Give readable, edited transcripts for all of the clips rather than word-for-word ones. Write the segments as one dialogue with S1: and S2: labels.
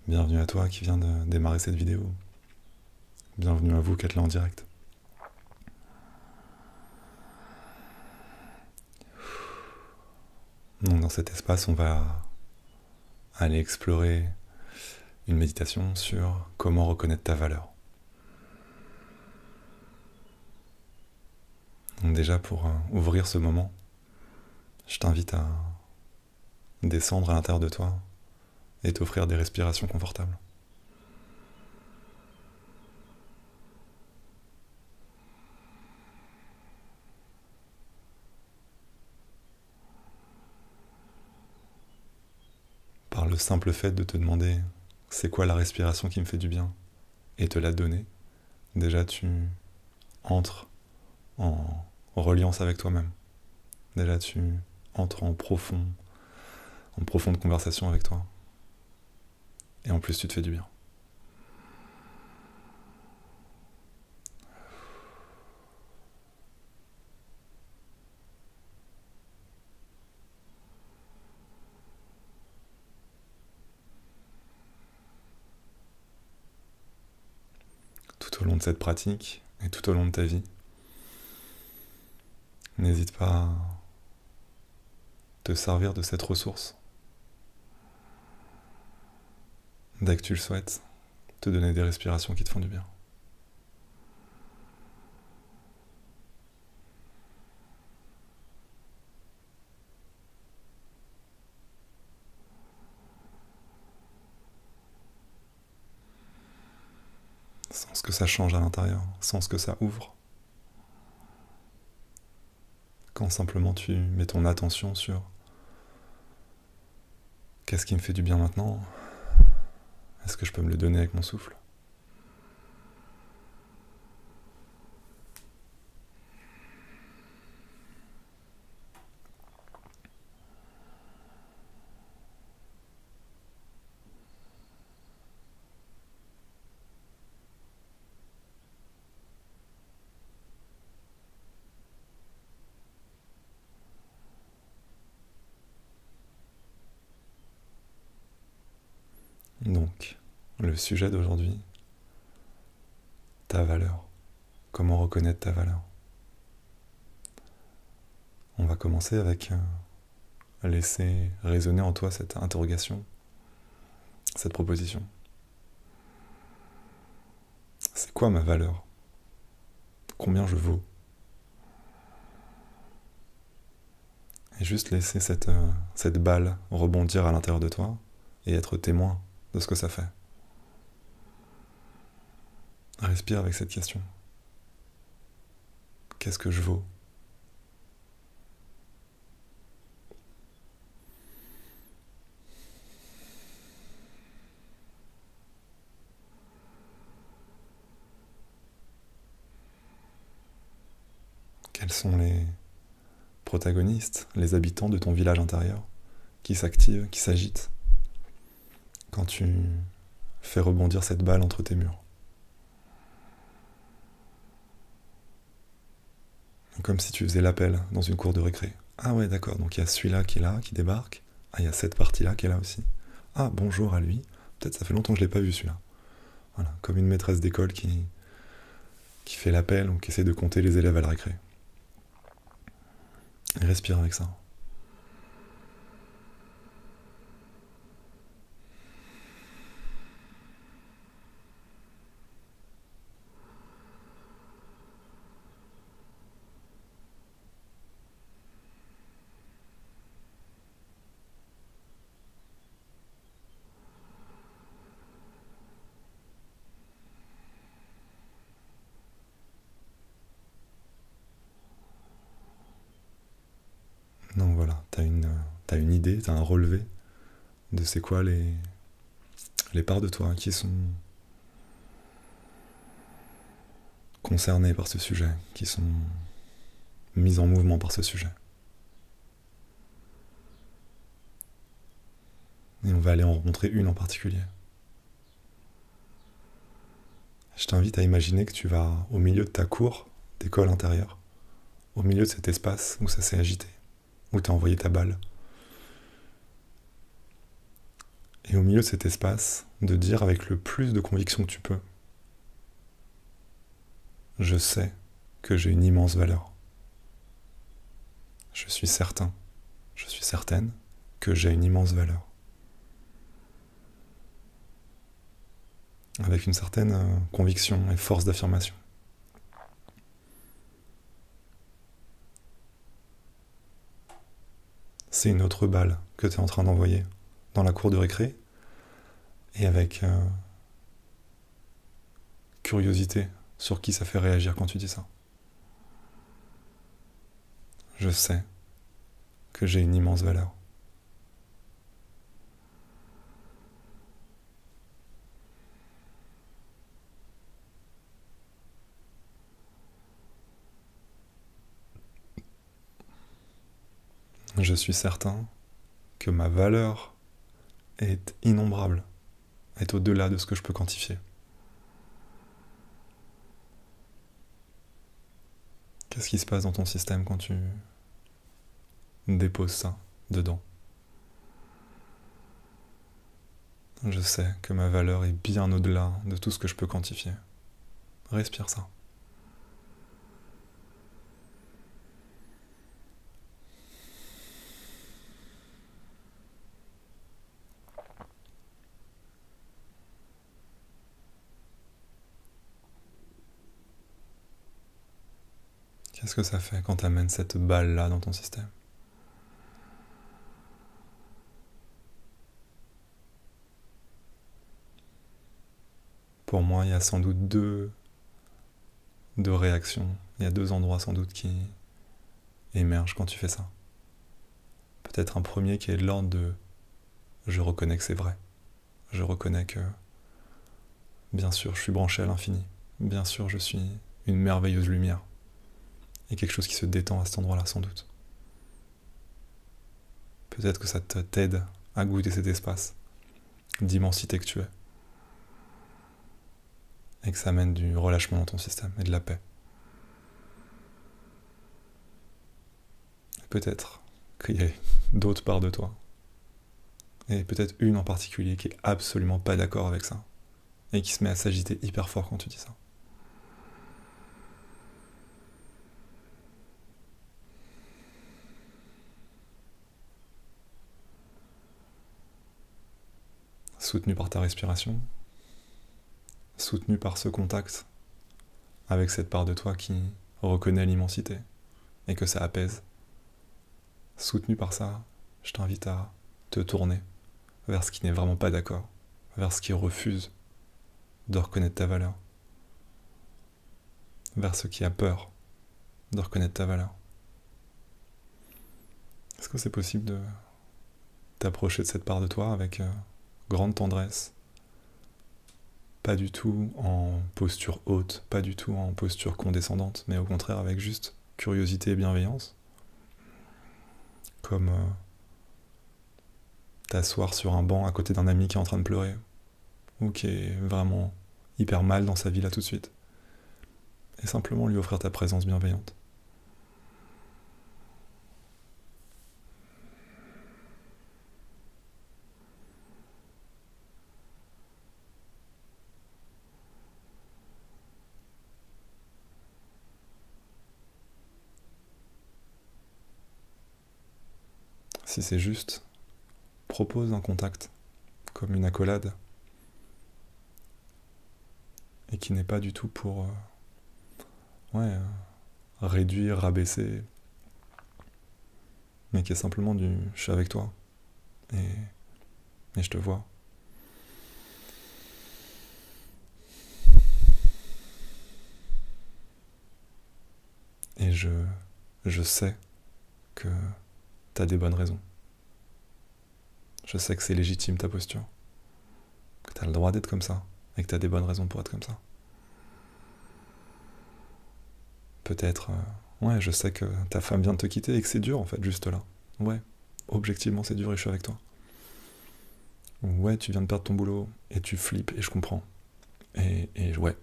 S1: Bienvenue à toi qui viens de démarrer cette vidéo. Bienvenue à vous qui êtes là en direct. Donc dans cet espace, on va aller explorer une méditation sur comment reconnaître ta valeur. Donc déjà pour ouvrir ce moment, je t'invite à descendre à l'intérieur de toi et t'offrir des respirations confortables. Par le simple fait de te demander c'est quoi la respiration qui me fait du bien et te la donner, déjà tu entres en reliance avec toi-même. Déjà tu entres en profonde conversation avec toi. Et en plus tu te fais du bien. Tout au long de cette pratique et tout au long de ta vie, n'hésite pas à te servir de cette ressource. Dès que tu le souhaites, te donner des respirations qui te font du bien. Sans ce que ça change à l'intérieur, sans ce que ça ouvre. Quand simplement tu mets ton attention sur qu'est-ce qui me fait du bien maintenant? Est-ce que je peux me le donner avec mon souffle? Donc, le sujet d'aujourd'hui, ta valeur. Comment reconnaître ta valeur? On va commencer avec laisser résonner en toi cette interrogation, cette proposition. C'est quoi ma valeur? Combien je vaux? Et juste laisser cette balle rebondir à l'intérieur de toi et être témoin de ce que ça fait. Respire avec cette question. Qu'est-ce que je vaux? Quels sont les protagonistes, les habitants de ton village intérieur qui s'activent, qui s'agitent quand tu fais rebondir cette balle entre tes murs? Comme si tu faisais l'appel dans une cour de récré. Ah ouais, d'accord, donc il y a celui-là qui est là, qui débarque. Ah, il y a cette partie-là qui est là aussi. Ah, bonjour à lui. Peut-être ça fait longtemps que je l'ai pas vu celui-là. Voilà, comme une maîtresse d'école qui fait l'appel ou qui essaie de compter les élèves à la récré. Et respire avec ça. Donc voilà, t'as une idée, t'as un relevé de c'est quoi les parts de toi qui sont concernées par ce sujet, qui sont mises en mouvement par ce sujet. Et on va aller en rencontrer une en particulier. Je t'invite à imaginer que tu vas au milieu de ta cour d'école intérieure, au milieu de cet espace où ça s'est agité, où tu as envoyé ta balle. Et au milieu de cet espace, de dire avec le plus de conviction que tu peux, je sais que j'ai une immense valeur. Je suis certain, je suis certaine que j'ai une immense valeur. Avec une certaine conviction et force d'affirmation. C'est une autre balle que tu es en train d'envoyer dans la cour de récré, et avec curiosité sur qui ça fait réagir quand tu dis ça. Je sais que j'ai une immense valeur. Je suis certain que ma valeur est innombrable, est au-delà de ce que je peux quantifier. Qu'est-ce qui se passe dans ton système quand tu déposes ça dedans? Je sais que ma valeur est bien au-delà de tout ce que je peux quantifier. Respire ça. Qu'est-ce que ça fait quand tu amènes cette balle-là dans ton système? Pour moi, il y a sans doute deux réactions. Il y a deux endroits sans doute qui émergent quand tu fais ça. Peut-être un premier qui est de l'ordre de « je reconnais que c'est vrai ». Je reconnais que, bien sûr, je suis branché à l'infini. Bien sûr, je suis une merveilleuse lumière. Et quelque chose qui se détend à cet endroit-là, sans doute. Peut-être que ça t'aide à goûter cet espace d'immensité que tu es. Et que ça amène du relâchement dans ton système et de la paix. Peut-être qu'il y a d'autres parts de toi. Et peut-être une en particulier qui est absolument pas d'accord avec ça. Et qui se met à s'agiter hyper fort quand tu dis ça. Soutenu par ta respiration, soutenu par ce contact avec cette part de toi qui reconnaît l'immensité et que ça apaise. Soutenu par ça, je t'invite à te tourner vers ce qui n'est vraiment pas d'accord, vers ce qui refuse de reconnaître ta valeur, vers ce qui a peur de reconnaître ta valeur. Est-ce que c'est possible de t'approcher de cette part de toi avec grande tendresse, pas du tout en posture haute, pas du tout en posture condescendante, mais au contraire avec juste curiosité et bienveillance, comme t'asseoir sur un banc à côté d'un ami qui est en train de pleurer, ou qui est vraiment hyper mal dans sa vie là tout de suite, et simplement lui offrir ta présence bienveillante. Si c'est juste, propose un contact, comme une accolade, et qui n'est pas du tout pour réduire, rabaisser, mais qui est simplement du « je suis avec toi, et je te vois ». Et je sais que t'as des bonnes raisons. Je sais que c'est légitime ta posture, que t'as le droit d'être comme ça, et que t'as des bonnes raisons pour être comme ça. Peut-être, je sais que ta femme vient de te quitter et que c'est dur en fait, juste là. Ouais, objectivement c'est dur et je suis avec toi. Ouais, tu viens de perdre ton boulot et tu flippes et je comprends. Et ouais,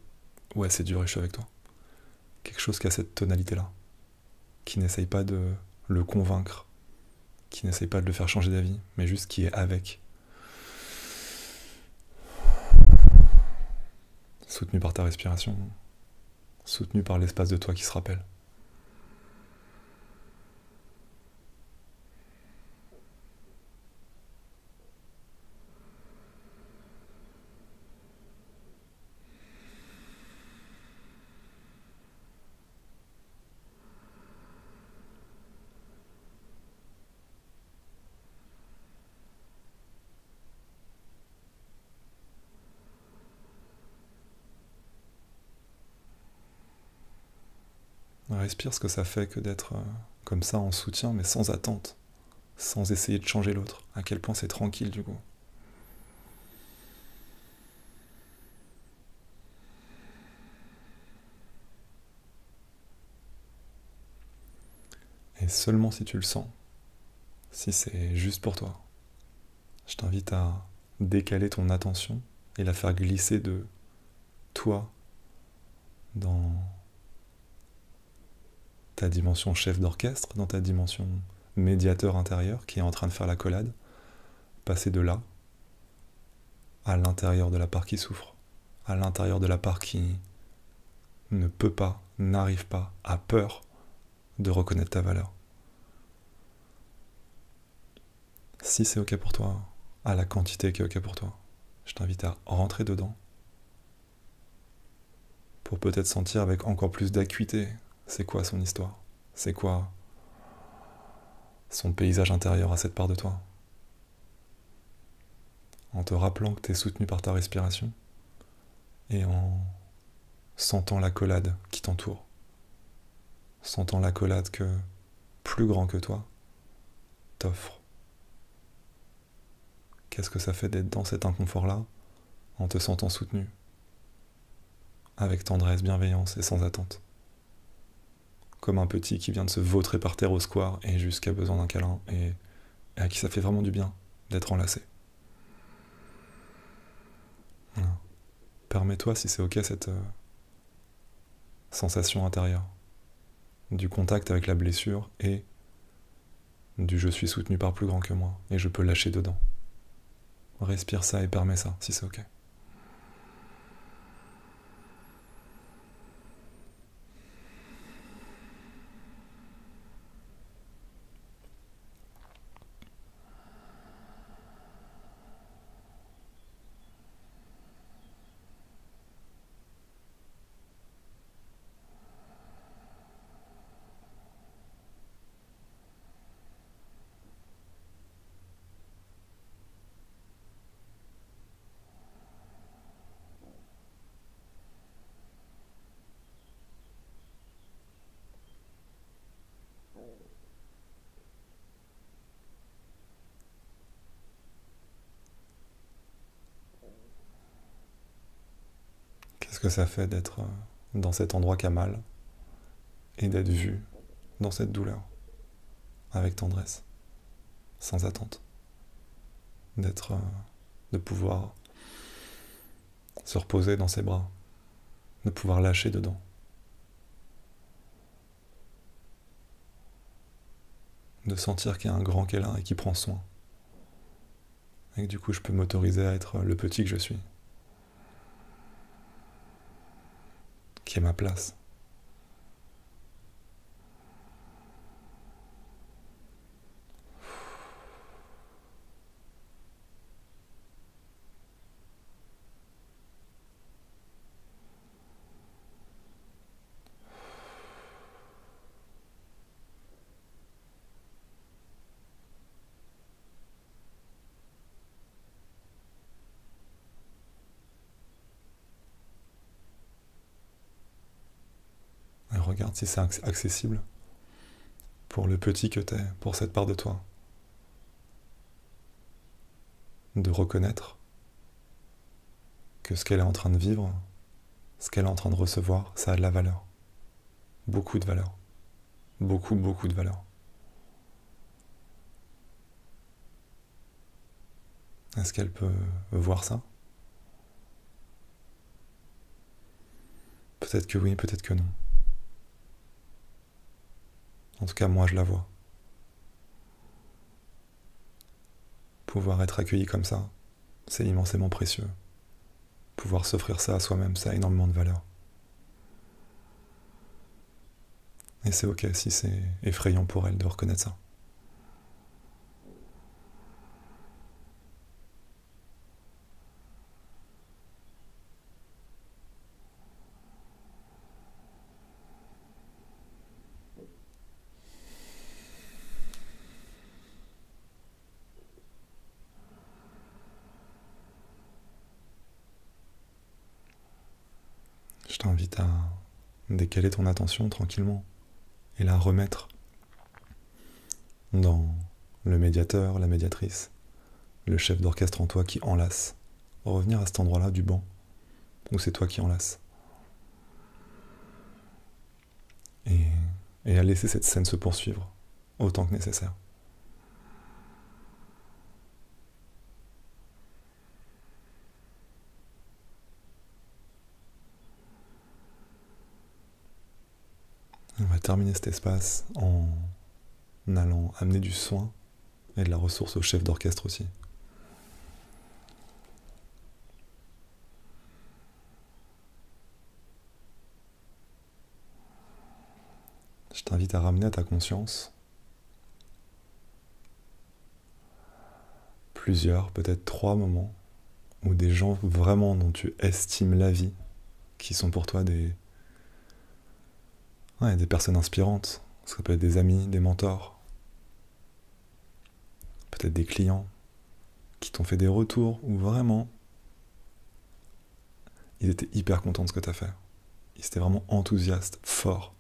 S1: c'est dur et je suis avec toi. Quelque chose qui a cette tonalité-là, qui n'essaye pas de le convaincre, qui n'essaye pas de le faire changer d'avis, mais juste qui est avec. soutenu par ta respiration, soutenu par l'espace de toi qui se rappelle. Respire ce que ça fait que d'être comme ça en soutien, mais sans attente, sans essayer de changer l'autre. À quel point c'est tranquille du coup. Et seulement si tu le sens, si c'est juste pour toi, je t'invite à décaler ton attention et la faire glisser de toi dans ta dimension chef d'orchestre, dans ta dimension médiateur intérieur qui est en train de faire la collade, passer de là à l'intérieur de la part qui souffre, à l'intérieur de la part qui ne peut pas, n'arrive pas, a peur de reconnaître ta valeur. Si c'est ok pour toi, à la quantité qui est ok pour toi, je t'invite à rentrer dedans pour peut-être sentir avec encore plus d'acuité c'est quoi son histoire, c'est quoi son paysage intérieur à cette part de toi. En te rappelant que tu es soutenu par ta respiration et en sentant l'accolade qui t'entoure, sentant l'accolade que plus grand que toi t'offre. Qu'est-ce que ça fait d'être dans cet inconfort-là en te sentant soutenu, avec tendresse, bienveillance et sans attente. Comme un petit qui vient de se vautrer par terre au square et juste qui a besoin d'un câlin et à qui ça fait vraiment du bien d'être enlacé. Voilà. Permets-toi, si c'est ok, cette sensation intérieure du contact avec la blessure et du je suis soutenu par plus grand que moi et je peux lâcher dedans. Respire ça et permets ça, si c'est ok. Qu'est-ce que ça fait d'être dans cet endroit qui a mal et d'être vu dans cette douleur, avec tendresse, sans attente, de pouvoir se reposer dans ses bras, de pouvoir lâcher dedans. De sentir qu'il y a un grand qui est là et qui prend soin. Et que du coup je peux m'autoriser à être le petit que je suis. Qui est ma place. Et regarde si c'est accessible pour le petit que t'es, pour cette part de toi. De reconnaître que ce qu'elle est en train de vivre, ce qu'elle est en train de recevoir, ça a de la valeur. Beaucoup de valeur. Beaucoup, beaucoup de valeur. Est-ce qu'elle peut voir ça? Peut-être que oui, peut-être que non. En tout cas, moi, je la vois. Pouvoir être accueilli comme ça, c'est immensément précieux. Pouvoir s'offrir ça à soi-même, ça a énormément de valeur. Et c'est ok si c'est effrayant pour elle de reconnaître ça. Je t'invite à décaler ton attention tranquillement et la remettre dans le médiateur, la médiatrice, le chef d'orchestre en toi qui enlace. Revenir à cet endroit-là du banc où c'est toi qui enlace. Et à laisser cette scène se poursuivre autant que nécessaire. On va terminer cet espace en allant amener du soin et de la ressource au chef d'orchestre aussi. Je t'invite à ramener à ta conscience plusieurs, peut-être 3 moments où des gens vraiment dont tu estimes la vie, qui sont pour toi des personnes inspirantes. Ça peut être des amis, des mentors, peut-être des clients qui t'ont fait des retours où vraiment ils étaient hyper contents de ce que tu as fait. Ils étaient vraiment enthousiastes, forts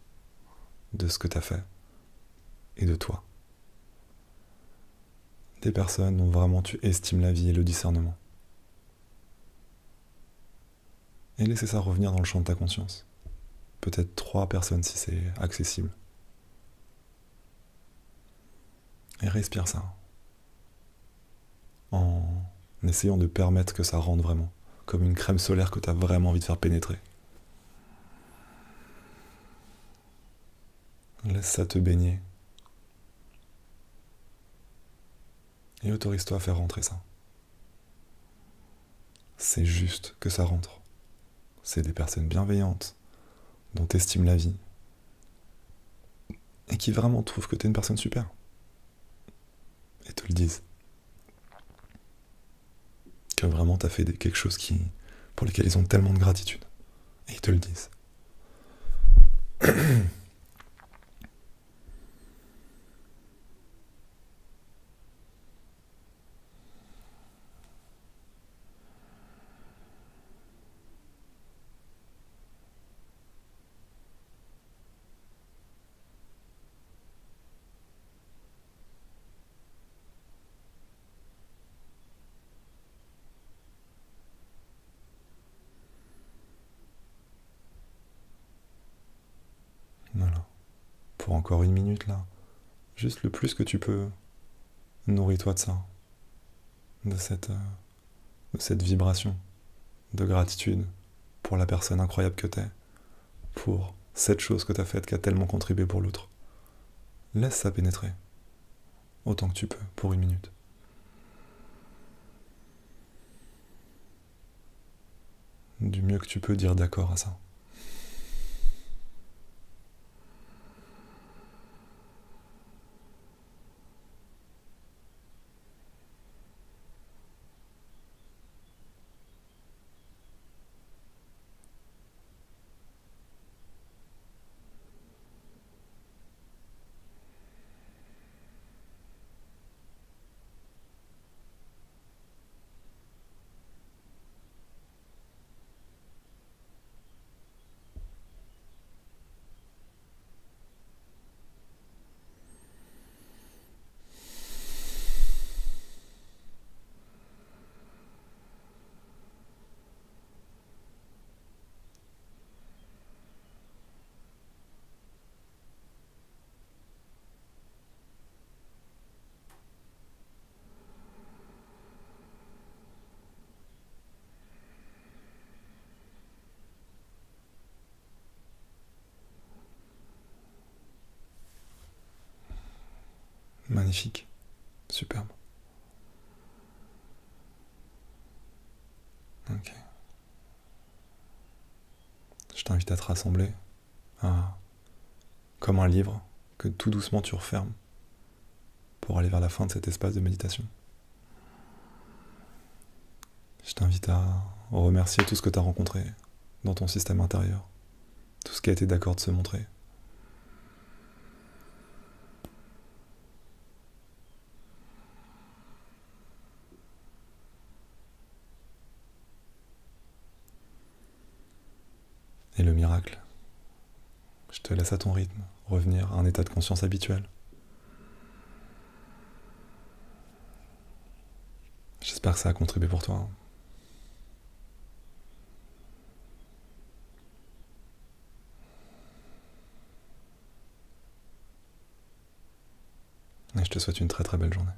S1: de ce que tu as fait et de toi. Des personnes dont vraiment tu estimes la vie et le discernement. Et laissez ça revenir dans le champ de ta conscience. Peut-être 3 personnes si c'est accessible. Et respire ça. En essayant de permettre que ça rentre vraiment. Comme une crème solaire que tu as vraiment envie de faire pénétrer. Laisse ça te baigner. Et autorise-toi à faire rentrer ça. C'est juste que ça rentre. C'est des personnes bienveillantes, dont tu estimes la vie, et qui vraiment trouvent que tu es une personne super. Et te le disent. Que vraiment tu as fait quelque chose pour lequel ils ont tellement de gratitude. Et ils te le disent. Voilà. Pour encore 1 minute là. Juste le plus que tu peux. Nourris-toi de ça. De cette vibration de gratitude pour la personne incroyable que t'es. Pour cette chose que t'as faite qui a tellement contribué pour l'autre. Laisse ça pénétrer. Autant que tu peux, pour 1 minute. Du mieux que tu peux dire d'accord à ça. Magnifique. Superbe. Ok. Je t'invite à te rassembler, comme un livre que tout doucement tu refermes pour aller vers la fin de cet espace de méditation. Je t'invite à remercier tout ce que tu as rencontré dans ton système intérieur, tout ce qui a été d'accord de se montrer. Et le miracle, je te laisse à ton rythme revenir à un état de conscience habituel. J'espère que ça a contribué pour toi. Et je te souhaite une très très belle journée.